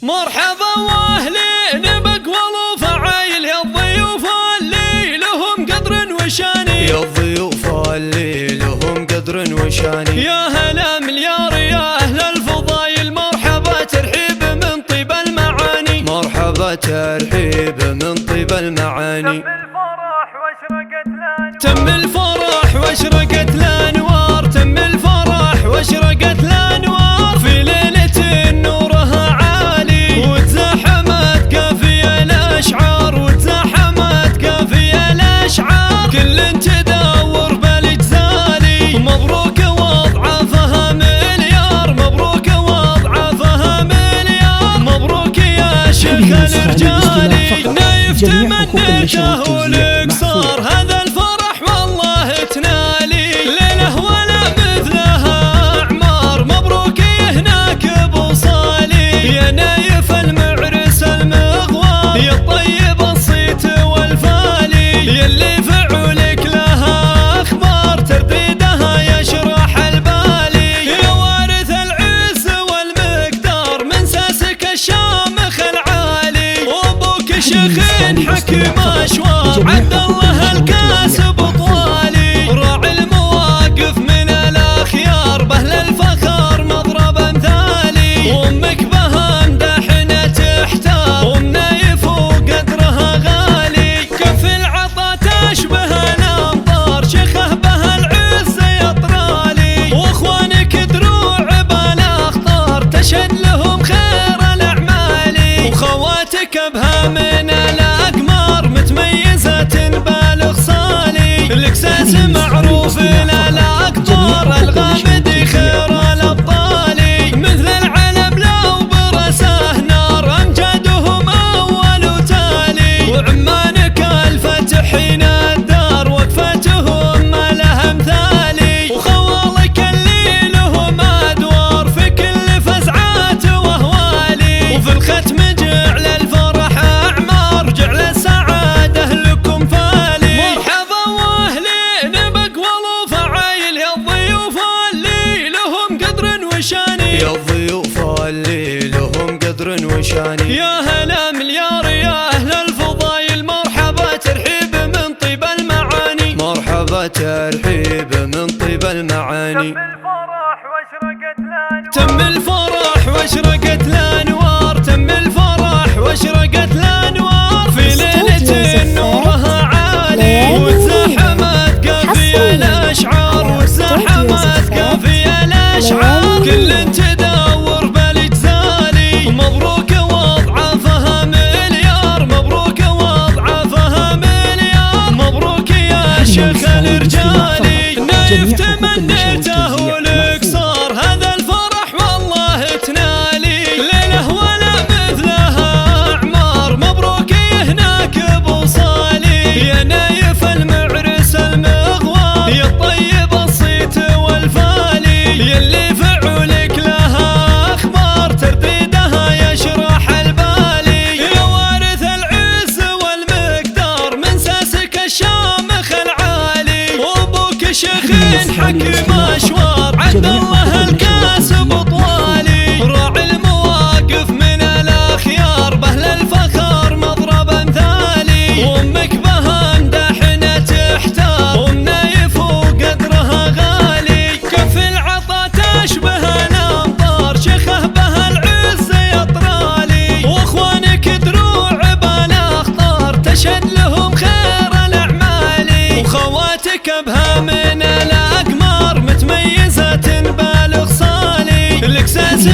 مرحبا واهلين بقوال وفعايل يا الضيوف اللي لهم قدر وشاني، يا الضيوف اللي لهم قدر وشاني. يا هلا مليار يا أهل الفضايل، مرحبا ترحيب من طيب المعاني، مرحبا ترحيب من طيب المعاني. تم الفرح واشرقت الأنوار، تم الفرح واشرقت الأنوار في ليلة نورها عالي، وتزاحمت قافية الأشعار، وتزاحمت قافية الأشعار، كل تدور بالجزالي. مبروك وضعفها مليار، مبروك وضعفها مليار، مبروك يا شيخ الرجالي. نايف تمنيته والقصار، هذا الفرح والله تنالي، ليله ولا مثلها أعمار. مبروك هناك بوصالي، يا نايف المعرس المغوار، يا الطيب الصيت والفالي، يلي فعولك لها أخبار، ترديدها يشرح البالي. يا وارث العز والمقدار، من ساسك الشامخ العالي، وابوك شيخ حكيم أشوار، عبد الله الكاسب طوالي، راعي المواقف من الأخيار، بهل الفخر مضرب أمثالي. وأمك بها مدحنة تحتار، ومنايف وقدرها غالي، كف العطا تشبه الأمطار، شيخه بها العز يطرالي. وأخوانك دروع بالأخطار، تشهد لهم خير الأعمالي، وخواتك بها من الأقمار، متميزة بالغ صالي، الإكساس معروف للأقطار، الغامدي خير الأبطال، مثل العلم لو برسه نار، أمجادهم أول وتالي. وعمانك الفتحين الدار، وقفتهم ما لها مثالي، وخوالك اللي لهم أدوار في كل فزعات وأهوالي. وفي الختم جعل الفرح أعمار، جعل السعادة لكم فالي. مرحبا واهلين بقوال وفعايل، يا الضيوف اللي لهم قدر وشاني، يا الضيوف اللي لهم قدر وشاني. يا هلا مليار يا أهل الفضايل، مرحبا ترحيب من طيب المعاني، مرحبا ترحيب من طيب المعاني. تم الفرح واشرقت الأنوار، تم الفرح واشرقت الأنوار في ليلة نورها عالي، وتزاحمت قافية الأشعار، وتزاحمت قافية الأشعار، كل تدور بالجزالي. مبروك وضعفها مليار، مبروك وضعفها مليار، مبروك يا شيخ الرجالي. نايف تمنيته والقصار، هذا الفرح والله تنالي، ليله ولا مثلها أعمار. مبروك هناك بوصالي، يا نايف المعرس المغوار، يا الطيب الصيت والفالي، يلي فعولك لها أخبار، ترديدها يشرح البالي. يا وارث العز والمقدار، من ساسك الشامخ العالي، وابوك شيخ حكيم أشوار، عبد الله الكاسب طوالي، راعي المواقف من الأخيار، بهل الفخر مضرب أمثالي. وأمك بها مدحنة تحتار، ومنايف وقدرها غالي، كف العطا تشبه الأمطار، شيخه بها العز يطرالي. وأخوانك دروع بالأخطار، تشهد لهم خير الأعمالي، وخواتك بها من الأقمار، متميزة بالغ صالي، الإكساس